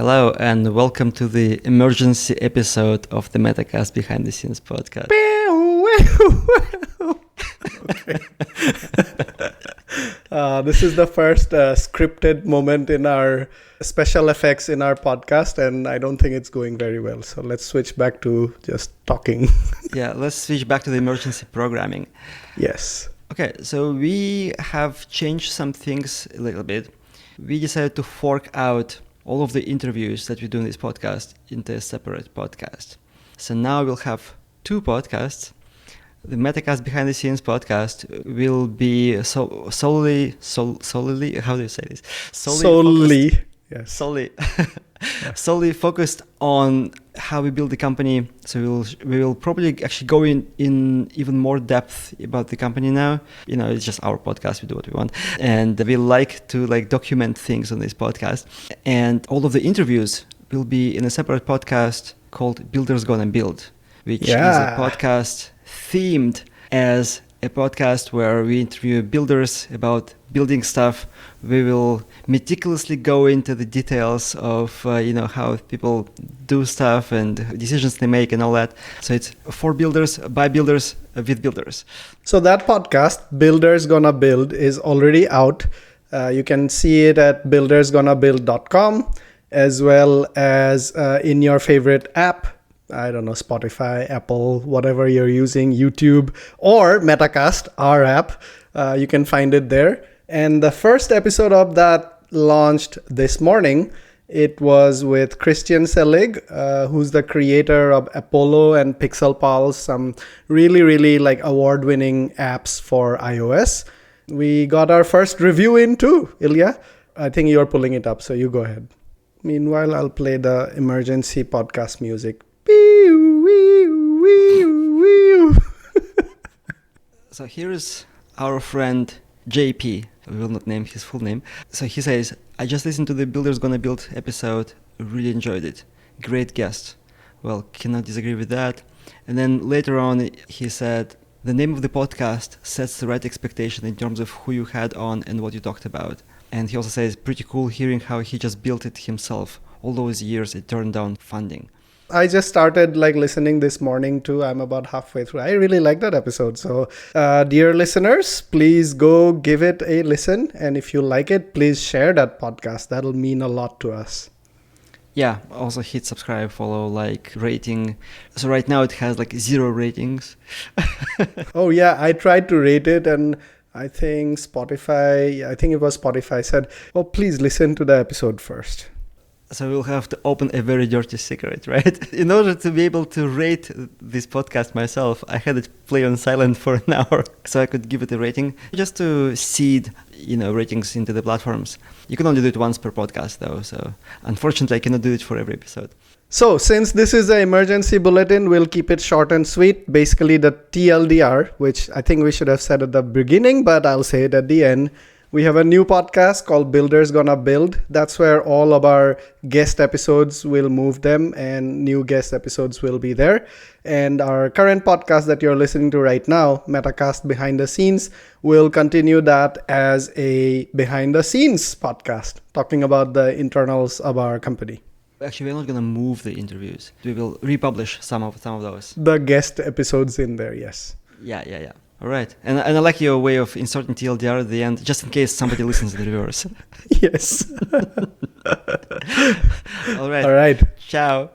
Hello and welcome to the emergency episode of the Metacast Behind the Scenes podcast. Okay. This is the first scripted moment in our special effects in our podcast, and I don't think it's going very well. So let's switch back to just talking. Yeah, let's switch back to the emergency programming. Yes. Okay, so we have changed some things a little bit. We decided to fork out all of the interviews that we do in this podcast into a separate podcast. So now we'll have two podcasts. The Metacast Behind the Scenes podcast will be solely, how do you say this? Solely. Yes. Solely focused on how we build the company. So we will probably actually go in even more depth about the company now. You know, it's just our podcast. We do what we want, and we like to document things on this podcast. And all of the interviews will be in a separate podcast called Builders Gonna Build, which is a podcast themed as a podcast where we interview builders about building stuff. We will meticulously go into the details of how people do stuff and decisions they make and all that. So it's for builders, by builders, with builders. So that podcast, Builders Gonna Build, is already out. You can see it at buildersgonnabuild.com as well as in your favorite app. I don't know, Spotify, Apple, whatever you're using, YouTube, or Metacast, our app. You can find it there. And the first episode of that launched this morning. It was with Christian Selig, who's the creator of Apollo and Pixel Pals, some really award-winning apps for iOS. We got our first review in too, Ilya. I think you're pulling it up, so you go ahead. Meanwhile, I'll play the emergency podcast music. So here's our friend JP. We will not name his full name. So he says, I just listened to the Builders Gonna Build episode. Really enjoyed it. Great guest. Well, cannot disagree with that. And then later on, he said, the name of the podcast sets the right expectation in terms of who you had on and what you talked about. And he also says, pretty cool hearing how he just built it himself. All those years it turned down funding. I just started listening this morning too. I'm about halfway through. I really like that episode. So dear listeners, please go give it a listen. And if you like it, please share that podcast. That'll mean a lot to us. Yeah, also hit subscribe, follow, rating. So right now it has 0 ratings. Oh yeah, I tried to rate it and I think it was Spotify said, oh, please listen to the episode first. So we'll have to open a very dirty secret, right? In order to be able to rate this podcast myself, I had it play on silent for an hour so I could give it a rating. Just to seed, ratings into the platforms. You can only do it once per podcast though, so unfortunately I cannot do it for every episode. So since this is an emergency bulletin, we'll keep it short and sweet. Basically the TLDR, which I think we should have said at the beginning, but I'll say it at the end. We have a new podcast called Builders Gonna Build. That's where all of our guest episodes will move them and new guest episodes will be there. And our current podcast that you're listening to right now, Metacast Behind the Scenes, will continue that as a behind the scenes podcast, talking about the internals of our company. Actually, we're not going to move the interviews. We will republish some of those. The guest episodes in there, yes. Yeah. All right. And I like your way of inserting TLDR at the end, just in case somebody listens to the reverse. Yes. All right. All right. Ciao.